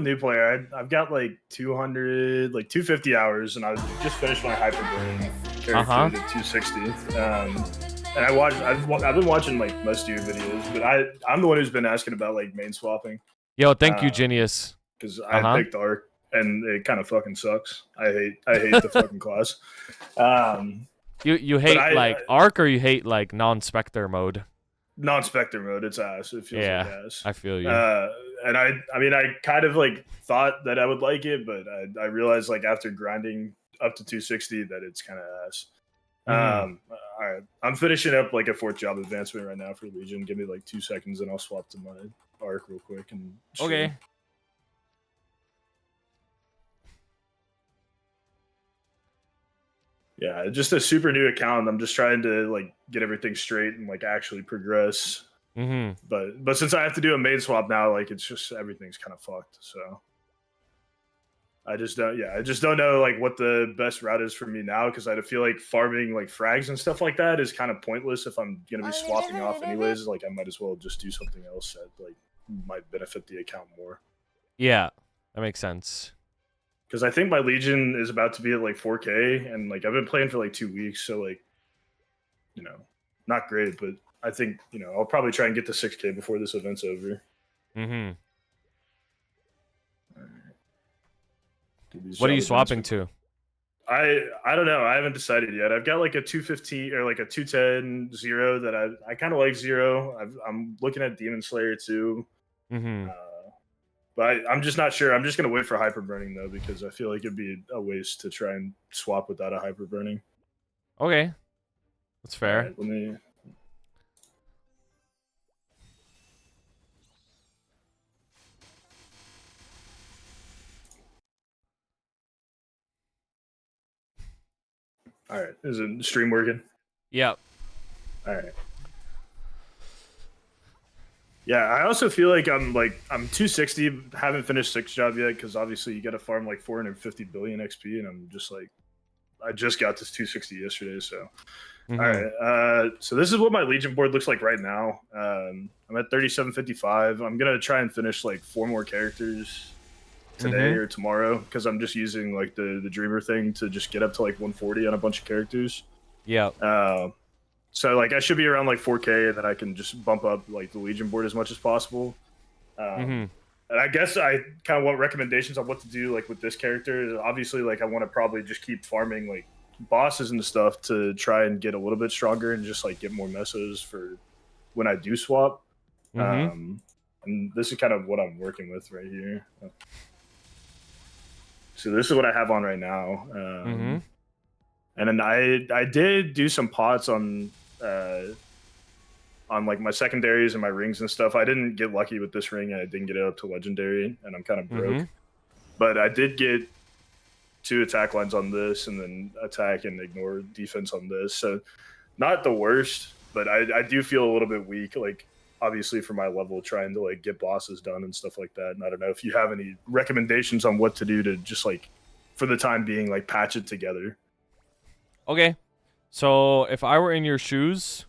new player. I've got like 200, like 250 hours, and I just finished my Hyperburn character to 260. And I've been watching like most of your videos, but I'm the one who's been asking about like main swapping. Yo, thank you, Genius. Because I picked Arc, and it kind of fucking sucks. I hate the fucking class. You hate like Arc, or you hate like non-Spectre mode? Non-Spectre mode, it's ass. It feels like ass. I feel you. And I mean, I kind of like thought that I would like it, but I realized like after grinding up to 260 that it's kind of ass. All right, I'm finishing up like a 4th job advancement right now for Legion. Give me like 2 seconds, and I'll swap to my Arc real quick. And okay. Yeah, just a super new account. I'm just trying to like get everything straight and like actually progress. But since I have to do a main swap now, like it's just everything's kind of fucked. So I just don't know like what the best route is for me now, because I feel like farming like frags and stuff like that is kind of pointless if I'm gonna be swapping off anyways. Like I might as well just do something else that like might benefit the account more. Yeah, that makes sense. Because I think my Legion is about to be at like 4K, and like I've been playing for like 2 weeks, so like, you know, not great, but I think, you know, I'll probably try and get to 6K before this event's over. What are you swapping to? I don't know. I haven't decided yet. I've got like a 215 or like a 210 Zero that I kind of like Zero. I'm looking at Demon Slayer too. But I'm just not sure. I'm just going to wait for Hyperburning, though, because I feel like it'd be a waste to try and swap without a Hyperburning. Okay. That's fair. Right, let me... All right. Is it stream working? Yep. All right. Yeah, I also feel like I'm 260, haven't finished 6th job yet, because obviously you got to farm like 450 billion XP, and I'm just like, I just got this 260 yesterday, so. All right, so this is what my Legion board looks like right now. I'm at 3755. I'm gonna try and finish like 4 more characters today or tomorrow, because I'm just using like the Dreamer thing to just get up to like 140 on a bunch of characters. Yeah. So like I should be around like 4K, and then I can just bump up like the Legion board as much as possible. And I guess I kind of want recommendations on what to do like with this character. Obviously, like I want to probably just keep farming like bosses and stuff to try and get a little bit stronger and just like get more mesos for when I do swap. And this is kind of what I'm working with right here. So this is what I have on right now. And then I did do some pots on like my secondaries and my rings and stuff. I didn't get lucky with this ring, and I didn't get it up to legendary, and I'm kind of broke. But I did get 2 attack lines on this, and then attack and ignore defense on this. So not the worst, but I do feel a little bit weak, like obviously for my level, trying to like get bosses done and stuff like that. And I don't know if you have any recommendations on what to do to just like, for the time being, like patch it together. Okay, so if I were in your shoes,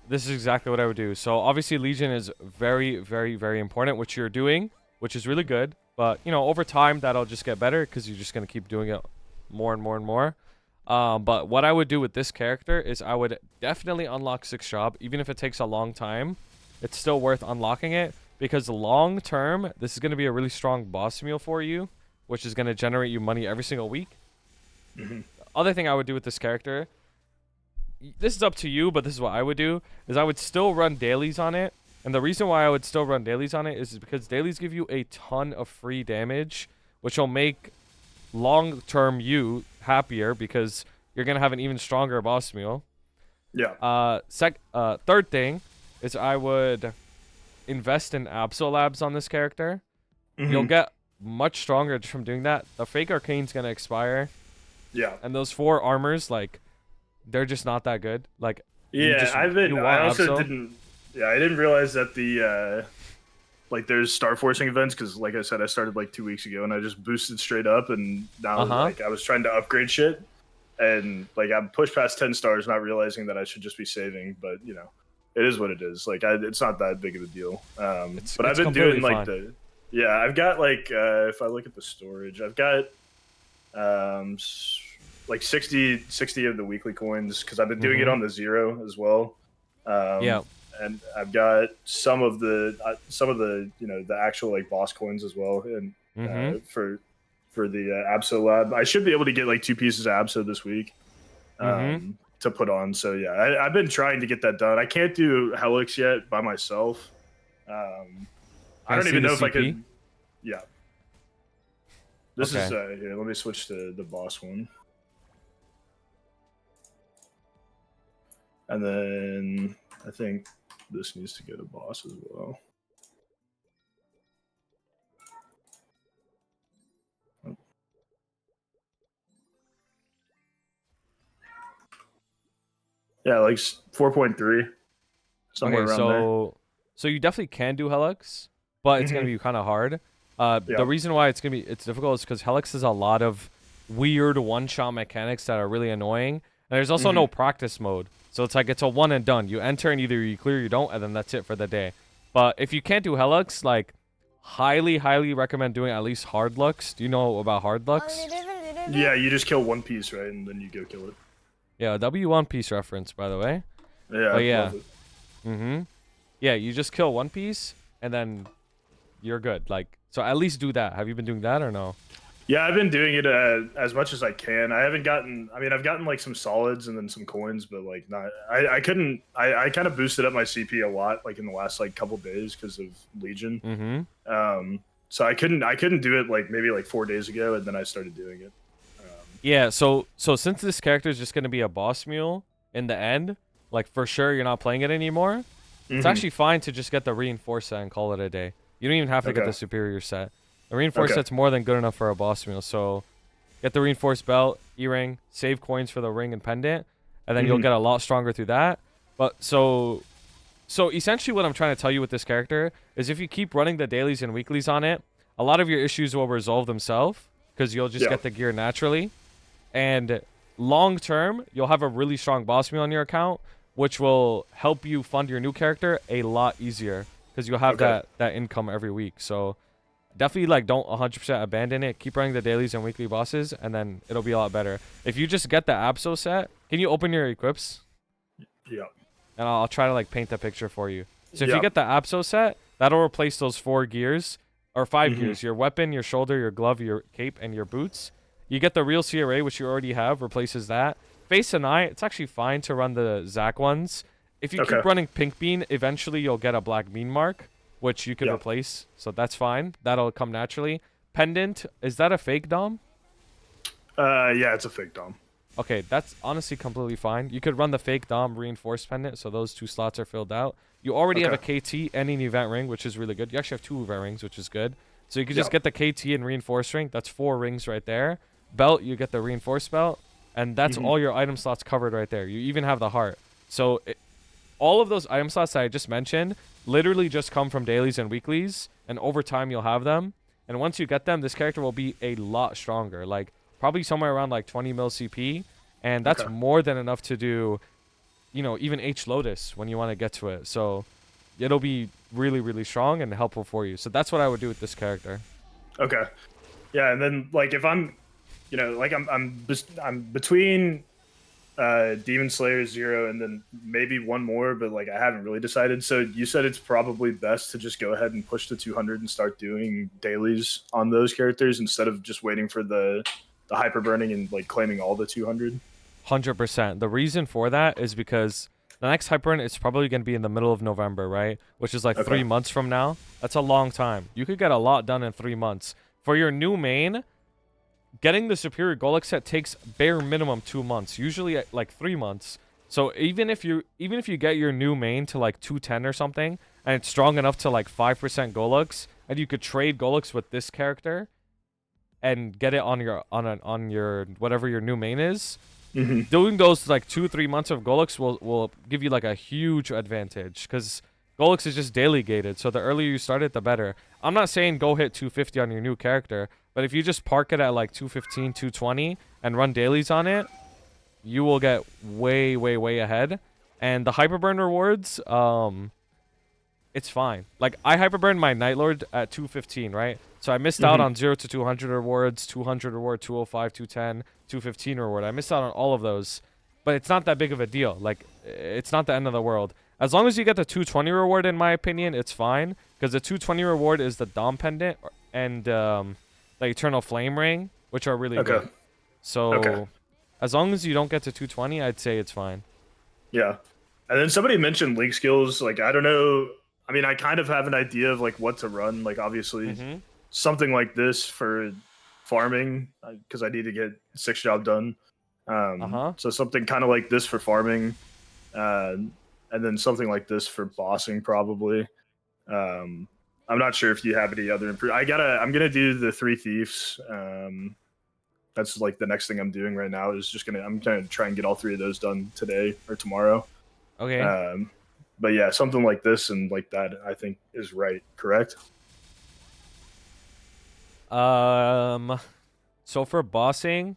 this is exactly what I would do. So obviously Legion is very, very, very important, which you're doing, which is really good. But, you know, over time, that'll just get better because you're just going to keep doing it more and more and more. But what I would do with this character is I would definitely unlock 6th job. Even if it takes a long time, it's still worth unlocking it, because long term, this is going to be a really strong boss meal for you, which is going to generate you money every single week. Other thing I would do with this character, this is up to you, but this is what I would do, is I would still run dailies on it. And the reason why I would still run dailies on it is because dailies give you a ton of free damage, which will make long-term you happier, because you're going to have an even stronger boss meal. Yeah. Third thing is I would invest in Absol Labs on this character. You'll get much stronger just from doing that. The fake arcane's going to expire. Yeah. And those 4 armors, like, they're just not that good. Like, yeah, I didn't realize that the like there's star forcing events, because like I said, I started like 2 weeks ago, and I just boosted straight up, and now like I was trying to upgrade shit, and like I'm pushed past 10 stars, not realizing that I should just be saving. But you know, it is what it is. Like it's not that big of a deal. But I've been doing like Yeah, I've got like if I look at the storage, I've got like 60 of the weekly coins because I've been doing it on the zero as well. Yeah. And I've got some of the the actual like boss coins as well, and for the Abso lab, I should be able to get like 2 pieces of Abso this week to put on. So yeah, I've been trying to get that done. I can't do Helix yet by myself. I don't even know if I could. Yeah. This is here. Let me switch to the boss one, and then I think this needs to go to boss as well. Yeah, like 4.3, somewhere around there. So you definitely can do Helix, but it's gonna be kind of hard. The reason why it's difficult is because Helix has a lot of weird one-shot mechanics that are really annoying, and there's also no practice mode. So it's like it's a one and done. You enter and either you clear or you don't, and then that's it for the day. But if you can't do Helix, like highly recommend doing at least Hard Lux. Do you know about Hard Lux? Yeah, you just kill one piece, right, and then you go kill it. Yeah, W1 Piece reference, by the way. Yeah, yeah. Yeah, you just kill one piece, and then you're good. Like, so at least do that. Have you been doing that or no? Yeah, I've been doing it as much as I can. I haven't gotten. I mean, I've gotten like some solids and then some coins, but like not. I couldn't. I kind of boosted up my CP a lot, like in the last like couple days because of Legion. So I couldn't do it like maybe like 4 days ago, and then I started doing it. Yeah. So since this character is just gonna be a boss mule in the end, like for sure you're not playing it anymore. It's actually fine to just get the reinforced set and call it a day. You don't even have to get the superior set. The reinforced set's more than good enough for a boss mule. So get the reinforced belt, E-ring, save coins for the ring and pendant, and then you'll get a lot stronger through that. But so essentially what I'm trying to tell you with this character is if you keep running the dailies and weeklies on it, a lot of your issues will resolve themselves because you'll just get the gear naturally. And long term, you'll have a really strong boss mule on your account, which will help you fund your new character a lot easier because you'll have that income every week. So definitely like don't 100% abandon it. Keep running the dailies and weekly bosses, and then it'll be a lot better. If you just get the Abso set, can you open your equips? Yeah. And I'll try to like paint the picture for you. So if you get the Abso set, that'll replace those 4 gears or 5 gears: your weapon, your shoulder, your glove, your cape, and your boots. You get the real CRA, which you already have, replaces that. Face and eye, it's actually fine to run the Zac ones. If you keep running Pink Bean, eventually you'll get a Black Bean mark, which you can replace. So that's fine. That'll come naturally. Pendant, is that a fake Dom? Yeah, it's a fake Dom. Okay, that's honestly completely fine. You could run the fake Dom reinforced pendant, so those 2 slots are filled out. You already have a KT and an event ring, which is really good. You actually have 2 event rings, which is good. So you could just get the KT and reinforced ring. That's 4 rings right there. Belt, you get the reinforced belt. And that's all your item slots covered right there. You even have the heart. So all of those item slots that I just mentioned literally just come from dailies and weeklies. And over time, you'll have them. And once you get them, this character will be a lot stronger. Like, probably somewhere around, like, 20 mil CP. And that's more than enough to do, you know, even H Lotus when you want to get to it. So it'll be really, really strong and helpful for you. So that's what I would do with this character. Okay. Yeah, and then, like, if I'm... You know, like I'm between Demon Slayer 0 and then maybe one more, but like I haven't really decided. So you said it's probably best to just go ahead and push to 200 and start doing dailies on those characters instead of just waiting for the hyperburning and like claiming all the 200. 100%. The reason for that is because the next hyperburn is probably going to be in the middle of November, right? Which is like 3 months from now. That's a long time. You could get a lot done in 3 months. For your new main, getting the superior Golek set takes bare minimum 2 months, usually like 3 months. So even if you get your new main to like 210 or something, and it's strong enough to like 5% Goleks, and you could trade Goleks with this character, and get it on your whatever your new main is, doing those like 2-3 months of Goleks will give you like a huge advantage because Goleks is just daily gated. So the earlier you start it, the better. I'm not saying go hit 250 on your new character. But if you just park it at like 215, 220 and run dailies on it, you will get way, way, way ahead. And the Hyperburn rewards, it's fine. Like I hyperburned my Night Lord at 215, right? So I missed out Mm-hmm. on 0 to 200 rewards, 200 reward, 205, 210, 215 reward. I missed out on all of those, but it's not that big of a deal. Like it's not the end of the world. As long as you get the 220 reward, in my opinion, it's fine. Because the 220 reward is the Dom Pendant and the Eternal Flame Ring, which are really Okay. good. So Okay. as long as you don't get to 220, I'd say it's fine. Yeah. And then somebody mentioned link skills. Like, I don't know. I mean, I kind of have an idea of like what to run. Like, obviously, Mm-hmm. something like this for farming because I need to get 6 job done. Uh-huh. So something kind of like this for farming, uh, and then something like this for bossing probably. I'm not sure if you have any other I'm gonna do the 3 thieves. That's like the next thing I'm doing right now is I'm gonna try and get all 3 of those done today or tomorrow. Okay. But yeah, something like this and like that I think is right, correct? So for bossing,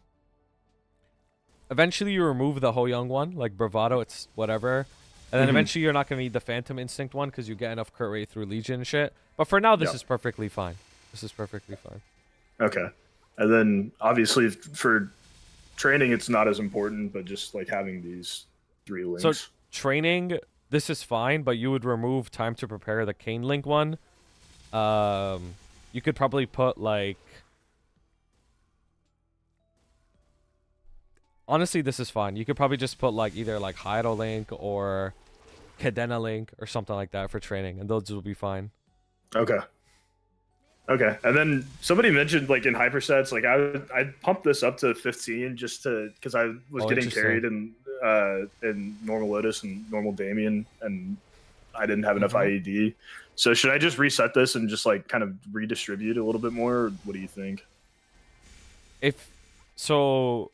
eventually you remove the Ho Young one, like Bravado, it's whatever. And then eventually you're not going to need the Phantom Instinct one because you get enough crit rate through Legion and shit. But for now, this is perfectly fine. This is perfectly fine. Okay. And then obviously for training, it's not as important, but just like having these 3 links. So training, this is fine, but you would remove time to prepare the Cane Link one. You could probably put like... Honestly, this is fine. You could probably just put like either like Hydo Link or Cadena Link or something like that for training, and those will be fine. Okay. Okay. And then somebody mentioned like in hypersets, like I pumped this up to 15 just to because I was getting carried in normal Lotus and normal Damien, and I didn't have enough IED. So should I just reset this and just like kind of redistribute a little bit more? Or what do you think? If so.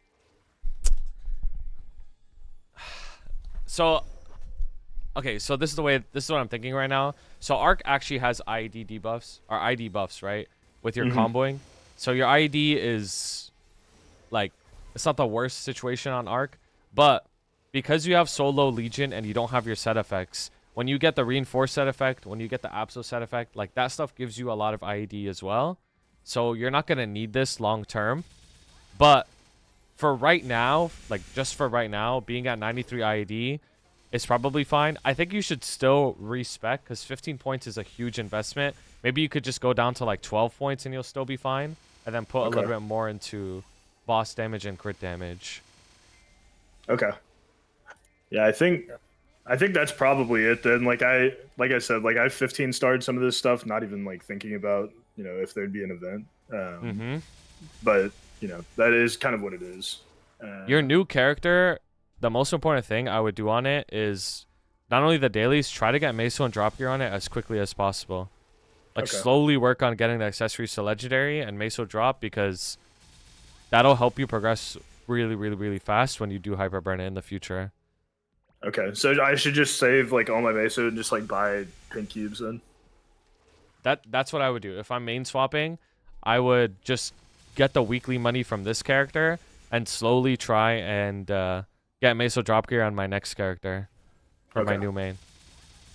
So, okay, so this is what I'm thinking right now. So Arc actually has IED debuffs, or ID buffs, right? With your comboing. So your IED is, like, it's not the worst situation on Arc, but because you have solo Legion and you don't have your set effects, when you get the reinforced set effect, when you get the Abso set effect, like, that stuff gives you a lot of IED as well. So you're not going to need this long term. But for right now, like just for right now, being at 93 IED is probably fine. I think you should still respec because 15 points is a huge investment. Maybe you could just go down to like 12 points and you'll still be fine. And then put a little bit more into boss damage and crit damage. Okay. Yeah, I think that's probably it then. Like I said, like I've 15 starred some of this stuff, not even like thinking about, if there'd be an event. But that is kind of what it is. Your new character, the most important thing I would do on it is not only the dailies, try to get Meso and Drop Gear on it as quickly as possible. Like slowly work on getting the accessories to legendary and Meso drop because that'll help you progress really, really, really fast when you do Hyperburn in the future. Okay, so I should just save like all my Meso and just like buy pink cubes then? That's what I would do. If I'm main swapping, I would just get the weekly money from this character and slowly try and get Meso drop gear on my next character for my new main.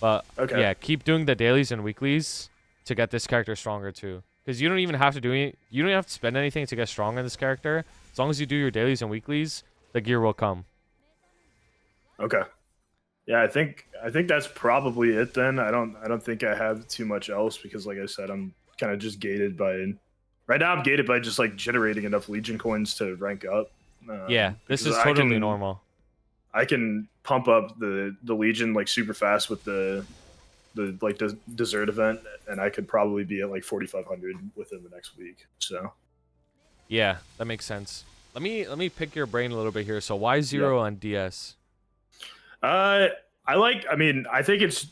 But yeah, keep doing the dailies and weeklies to get this character stronger too. Because you don't even have to do any, you don't have to spend anything to get strong in this character. As long as you do your dailies and weeklies, the gear will come. Okay. Yeah, I think that's probably it then. I don't think I have too much else because like I said, I'm kind of just gated by right now I'm gated by just like generating enough Legion coins to rank up. Yeah, this is totally normal. I can pump up the Legion like super fast with the dessert event, and I could probably be at like 4,500 within the next week. So yeah, that makes sense. Let me pick your brain a little bit here. So why 0 on DS? I think it's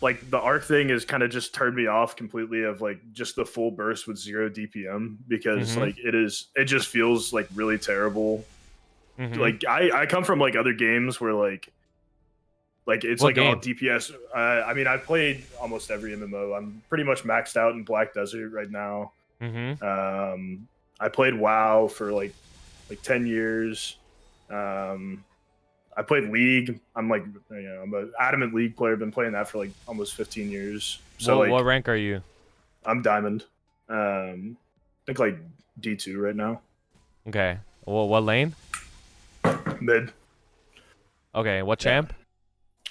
like the arc thing is kind of just turned me off completely of like just the full burst with 0 DPM because like it just feels like really terrible. Like I come from like other games where like it's what like game? All DPS. I mean, I've played almost every MMO. I'm pretty much maxed out in Black Desert right now. I played WoW for like 10 years. I played League. I'm like, I'm an adamant League player. Been playing that for like almost 15 years. So What rank are you? I'm Diamond. I think like D2 right now. Okay. Well, what lane? Mid. Okay. What champ?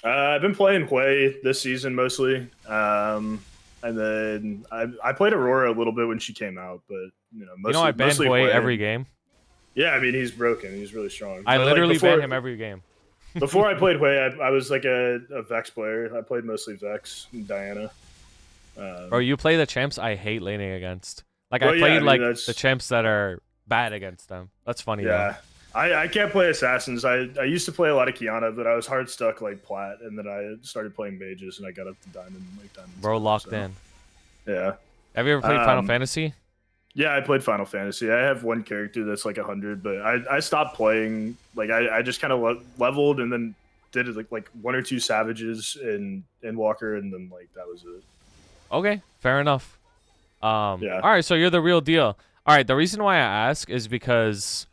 I've been playing Hui this season mostly. And then I played Aurora a little bit when she came out, but mostly, I ban Hui every game. Yeah, I mean he's broken. He's really strong. I literally ban him every game. Before I played Hui, I was like a Vex player. I played mostly Vex and Diana. Bro, you play the champs I hate laning against. Like I played the champs that are bad against them. That's funny. Yeah. Though. I can't play assassins. I used to play a lot of Kiana, but I was hard stuck like plat, and then I started playing mages, and I got up to diamond. Bro, locked in. Yeah. Have you ever played Final Fantasy? Yeah, I played Final Fantasy. I have one character that's like 100, but I stopped playing. Like I just kind of leveled and then did it like 1 or 2 savages in Walker, and then like that was it. Okay, fair enough. Yeah. All right, so you're the real deal. All right, the reason why I ask is because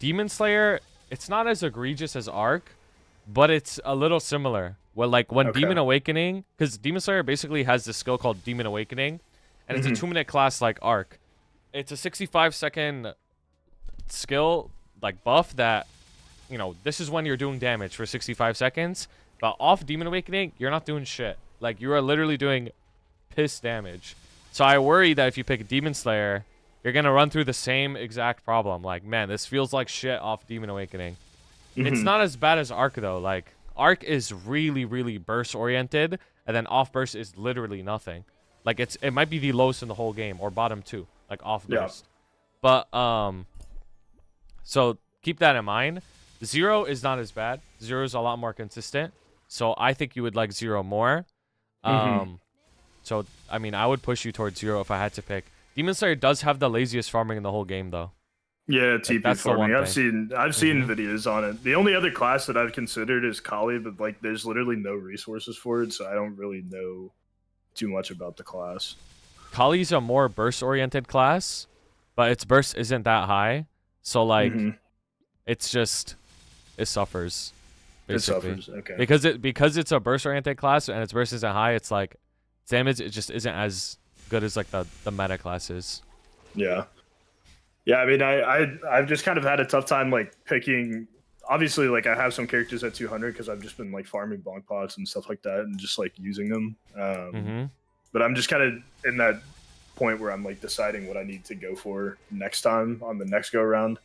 Demon Slayer, it's not as egregious as Arc, but it's a little similar. Well, like when Demon Awakening, because Demon Slayer basically has this skill called Demon Awakening, and it's a 2-minute class like Arc. It's a 65-second skill, like buff that, this is when you're doing damage for 65 seconds. But off Demon Awakening, you're not doing shit. Like, you are literally doing piss damage. So I worry that if you pick Demon Slayer, you're going to run through the same exact problem. Like, man, this feels like shit off Demon Awakening. It's not as bad as Arc, though. Like, Arc is really, really burst-oriented, and then off-burst is literally nothing. Like, it might be the lowest in the whole game, or bottom 2, like off-burst. Yeah. But, so keep that in mind. Zero is not as bad. Zero is a lot more consistent. So I think you would like Zero more. So, I mean, I would push you towards Zero if I had to pick. Demon Slayer does have the laziest farming in the whole game, though. Yeah, TP farming. I've seen videos on it. The only other class that I've considered is Kali, but like there's literally no resources for it, so I don't really know too much about the class. Kali's a more burst-oriented class, but its burst isn't that high. So, like, it's just... It suffers, basically. It suffers, okay. Because it's a burst-oriented class and its burst isn't high, it's like... Damage, it just isn't as good as, like, the meta classes. Yeah. Yeah, I mean, I've just kind of had a tough time, like, picking... Obviously, like, I have some characters at 200 because I've just been, like, farming bonk pots and stuff like that and just, like, using them. But I'm just kind of in that point where I'm, like, deciding what I need to go for next time on the next go-around.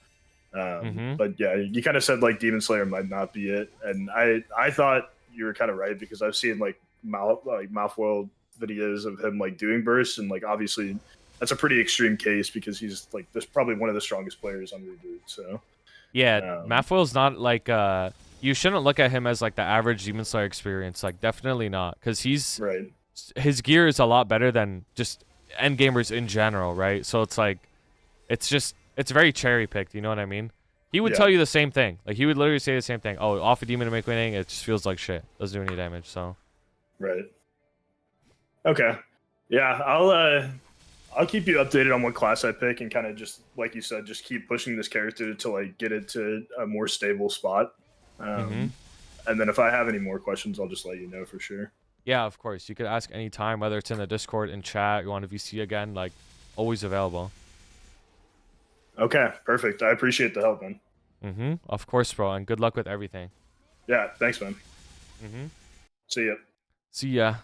But, yeah, you kind of said, like, Demon Slayer might not be it. And I thought you were kind of right because I've seen, like, Mouthworld videos of him, like, doing bursts. And, like, obviously... That's a pretty extreme case because he's like this probably one of the strongest players on Reboot. So yeah, Maple's not like you shouldn't look at him as like the average Demon Slayer experience. Like definitely not, because his gear is a lot better than just end gamers in general, right? So it's like it's very cherry picked. You know what I mean? He would tell you the same thing. Like he would literally say the same thing. Oh, off a demon to make winning, it just feels like shit. Doesn't do any damage. So Okay, yeah, I'll keep you updated on what class I pick and kind of just, like you said, just keep pushing this character to like get it to a more stable spot. And then if I have any more questions, I'll just let you know for sure. Yeah, of course. You could ask anytime, whether it's in the Discord, in chat, you want a VC again, like always available. Okay, perfect. I appreciate the help, man. Of course, bro. And good luck with everything. Yeah, thanks, man. See ya. See ya.